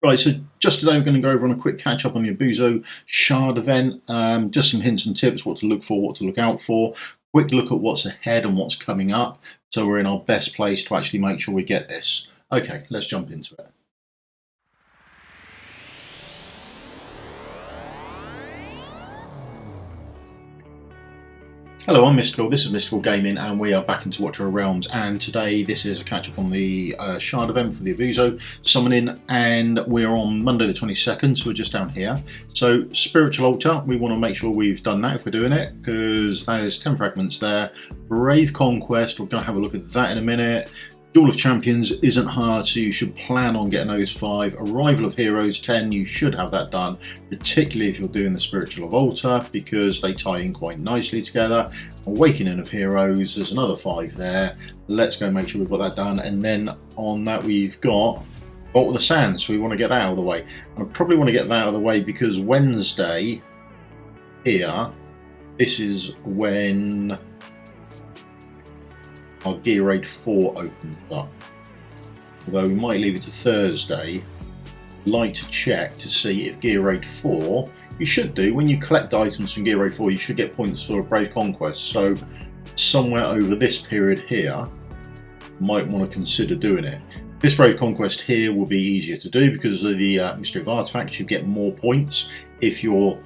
Right, so just today we're going to go over on a quick catch up on the Abyzou Shard event. Just some hints and tips, what to look for, what to look out for. Quick look at what's ahead and what's coming up, so we're in our best place to actually make sure we get this. Okay, let's jump into it. Hello, I'm Mystical, this is Mystical Gaming, and we are back into Watcher of Realms, and today this is a catch-up on the Shard event for the Abyzou summoning, and we're on Monday the 22nd, so we're just down here. So, Spiritual Altar, we want to make sure we've done that if we're doing it, because there's 10 fragments there. Brave Conquest, we're going to have a look at that in a minute. Duel of Champions isn't hard, so you should plan on getting those 5. Arrival of Heroes 10, you should have that done, particularly if you're doing the Spiritual Altar, because they tie in quite nicely together. Awakening of Heroes, there's another 5 there. Let's go make sure we've got that done, and then on that we've got Vault of the Sands, so we want to get that out of the way. And I probably want to get that out of the way because Wednesday here, this is when our Gear Raid 4 opens up. Although we might leave it to Thursday. Like to check to see if Gear Raid 4, you should do, when you collect items from Gear Raid 4, you should get points for Brave Conquest. So somewhere over this period here, might want to consider doing it. This Brave Conquest here will be easier to do because of the Mystery of Artifacts. You get more points if you're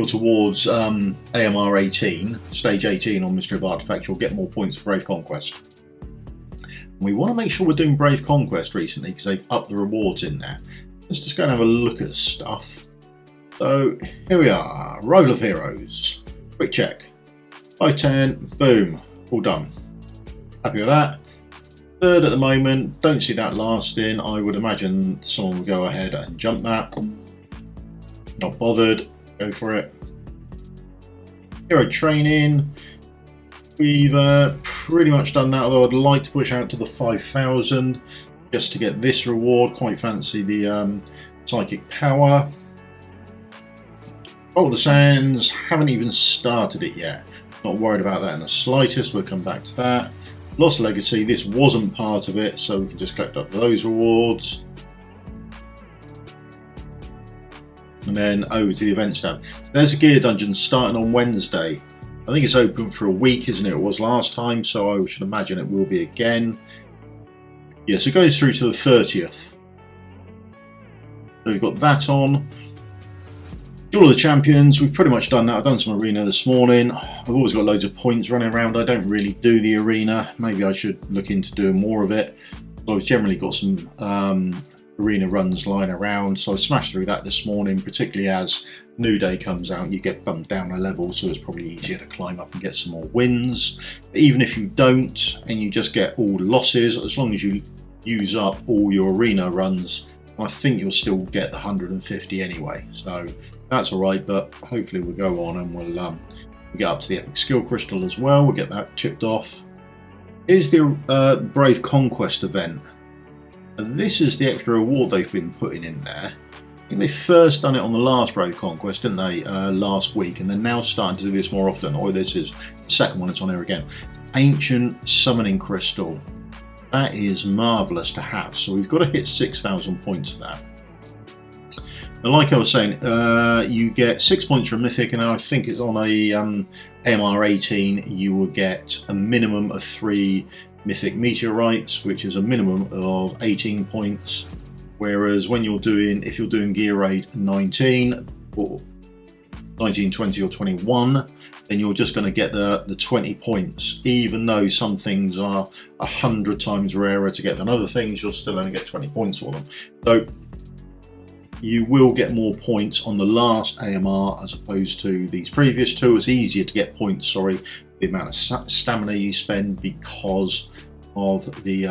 towards AMR 18, stage 18 on Mystery of Artifacts, you'll get more points for Brave Conquest. We want to make sure we're doing Brave Conquest recently because they've upped the rewards in there. Let's just go and have a look at the stuff. So here we are, Arrival of Heroes. Quick check. 510, boom, all done. Happy with that. Third at the moment, don't see that lasting. I would imagine someone will go ahead and jump that. Not bothered. Go for it. Hero training. We've pretty much done that, although I'd like to push out to the 5,000 just to get this reward. Quite fancy the psychic power. Oh, the Sands, haven't even started it yet. Not worried about that in the slightest, we'll come back to that. Lost Legacy, this wasn't part of it, so we can just collect up those rewards. And then over to the events tab. There's a gear dungeon starting on Wednesday. I think it's open for a week, isn't it? It was last time, so I should imagine it will be again. Yes, it goes through to the 30th. So we've got that on. Duel of the Champions, we've pretty much done that. I've done some arena this morning. I've always got loads of points running around. I don't really do the arena. Maybe I should look into doing more of it. So I've generally got some arena runs lying around, so I smashed through that this morning, particularly as New Day comes out, you get bumped down a level, so it's probably easier to climb up and get some more wins. But even if you don't and you just get all the losses, as long as you use up all your arena runs, I think you'll still get the 150 anyway, so that's alright. But hopefully we'll go on and we'll get up to the Epic Skill Crystal as well. We'll get that chipped off. Here's the Brave Conquest event. This is the extra reward they've been putting in there. I think they first done it on the last Brave Conquest, didn't they, last week, and they're now starting to do this more often. Or this is the second one that's on here again. Ancient Summoning Crystal. That is marvellous to have. So we've got to hit 6,000 points for that. And like I was saying, you get 6 points from Mythic, and I think it's on a MR 18, you will get a minimum of 3 Mythic Meteorites, which is a minimum of 18 points, whereas when you're doing, if you're doing Gear Raid 19 or 19, 20 or 21, then you're just going to get the 20 points. Even though some things are 100 times rarer to get than other things, you'll still only get 20 points for them. So you will get more points on the last AMR as opposed to these previous two. It's easier to get points, sorry, the amount of stamina you spend because of the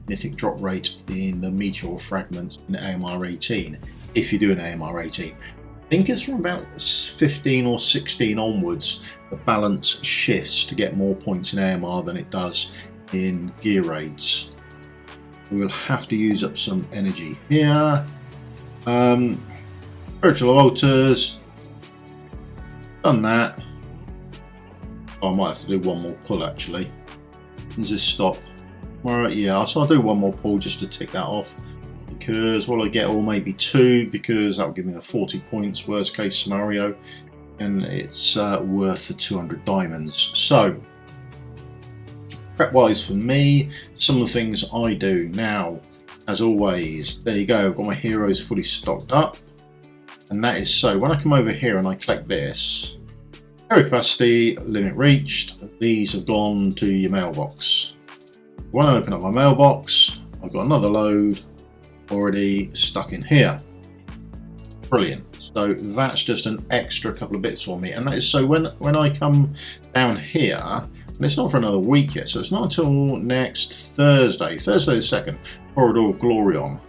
mythic drop rate in the meteor fragments in AMR 18, if you do an AMR 18. I think it's from about 15 or 16 onwards the balance shifts to get more points in AMR than it does in gear raids. We will have to use up some energy here. Spiritual altars, done that. Oh, I might have to do one more pull actually. Does this stop? Alright, yeah, so I'll do one more pull just to tick that off. because what I get, or maybe 2, because that will give me the 40 points worst case scenario, and it's worth the 200 diamonds. So prep wise for me, some of the things I do now, as always, there you go, I've got my heroes fully stocked up, and that is so when I come over here and I collect this, hero capacity limit reached, these have gone to your mailbox. When I open up my mailbox, I've got another load already stuck in here. Brilliant. So that's just an extra couple of bits for me, and that is so when I come down here, and it's not for another week yet, so it's not until next Thursday the 2nd, Corridor of Glory on.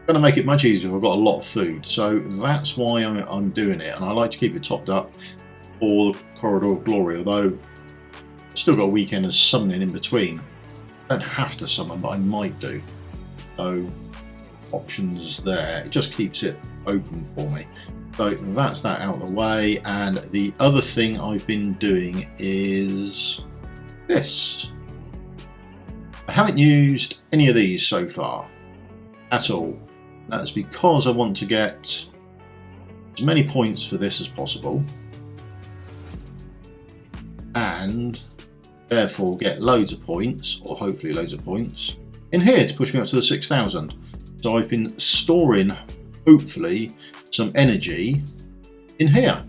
Going to make it much easier if I've got a lot of food, so that's why I'm doing it, and I like to keep it topped up for the Corridor of Glory, although I've still got a weekend of summoning in between. I don't have to summon, but I might do. So options there, it just keeps it open for me. So that's that out of the way, and the other thing I've been doing is this. I haven't used any of these so far at all. That's because I want to get as many points for this as possible, and therefore get loads of points, or hopefully loads of points, in here to push me up to the 6,000. So I've been storing, hopefully, some energy in here.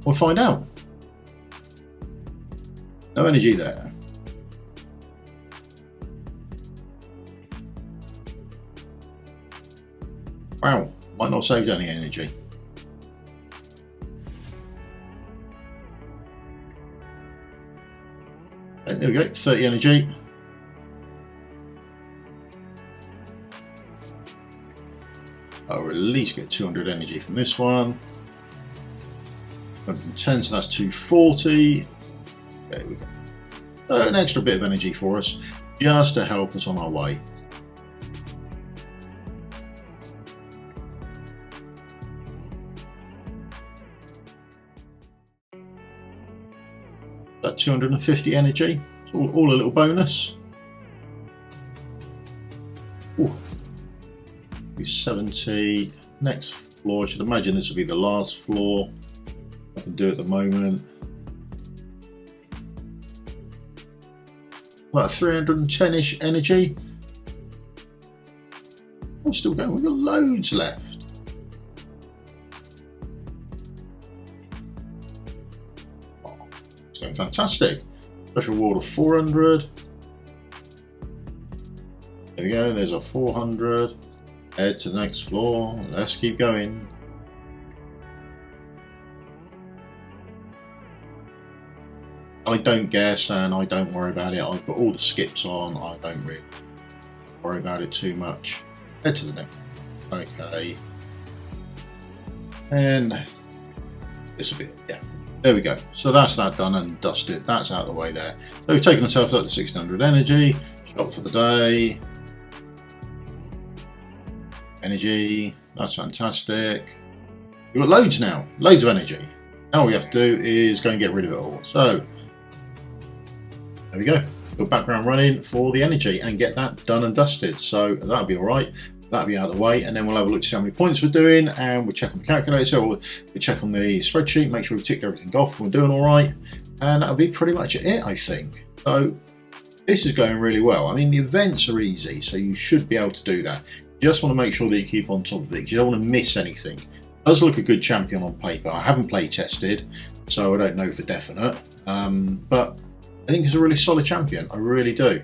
We'll find out. No energy there. Wow, might not have saved any energy. Okay, there we go, 30 energy. I'll at least get 200 energy from this one. 110, so that's 240. There we go. So an extra bit of energy for us, just to help us on our way. That 250 energy, it's all a little bonus. Ooh. 70. Next floor, I should imagine this will be the last floor I can do at the moment. About 310-ish energy. I'm still going, we've got loads left. Oh, it's going fantastic. Special reward of 400. There we go, there's a 400. Head to the next floor, let's keep going. I don't guess and I don't worry about it. I've got all the skips on, I don't really worry about it too much. Head to the next. Okay. And this will be it, yeah. There we go. So that's that done and dusted. That's out of the way there. So we've taken ourselves up to 600 energy. Shop for the day. Energy, that's fantastic. We've got loads now, loads of energy. Now all we have to do is go and get rid of it all. So there we go. Got background running for the energy and get that done and dusted. So that'll be all right. That'll be out of the way, and then we'll have a look to see how many points we're doing, and we'll check on the calculator. So we'll check on the spreadsheet, make sure we've ticked everything off. We're doing all right, and that'll be pretty much it, I think. So this is going really well. I mean, the events are easy, so you should be able to do that. Just want to make sure that you keep on top of it. You don't want to miss anything. It does look a good champion on paper. I haven't play tested, so I don't know for definite. But I think it's a really solid champion. I really do,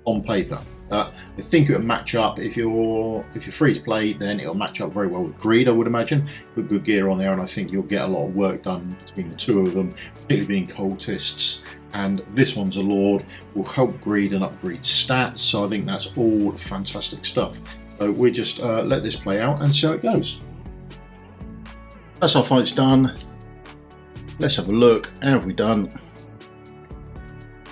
on paper. I think it would match up if you're free to play. Then it'll match up very well with Greed, I would imagine. Put good gear on there, and I think you'll get a lot of work done between the two of them, particularly being cultists. And this one's a Lord, will help Greed and upgrade stats. So I think that's all fantastic stuff. So we just let this play out and see how it goes. That's our fights done. Let's have a look. How have we done?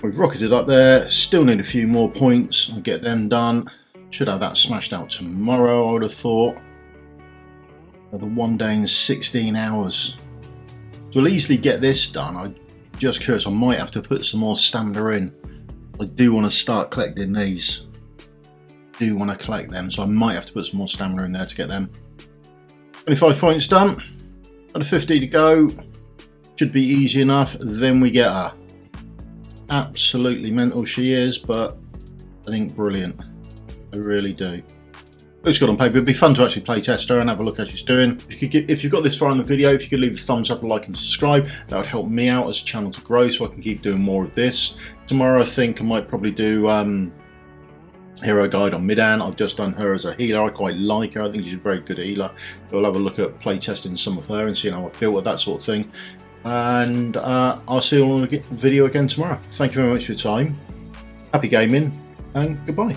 We've rocketed up there. Still need a few more points. I'll get them done. Should have that smashed out tomorrow, I would have thought. Another 1 day and 16 hours. So we'll easily get this done. I'm just curious, I might have to put some more stamina in. I do want to start collecting these. Do want to collect them, so I might have to put some more stamina in there to get them. 25 points done. Another 50 to go. Should be easy enough. Then we get her. Absolutely mental she is, but I think brilliant. I really do. Looks good on paper. It'd be fun to actually play test her and have a look how she's doing. If you've got this far in the video, if you could leave a thumbs up, a like and subscribe, that would help me out as a channel to grow so I can keep doing more of this. Tomorrow I think I might probably do Hero Guide on Midan. I've just done her as a healer. I quite like her. I think she's a very good healer. So I'll have a look at play testing some of her and seeing how I feel with that sort of thing. And I'll see you on the video again tomorrow. Thank you very much for your time. Happy gaming and goodbye.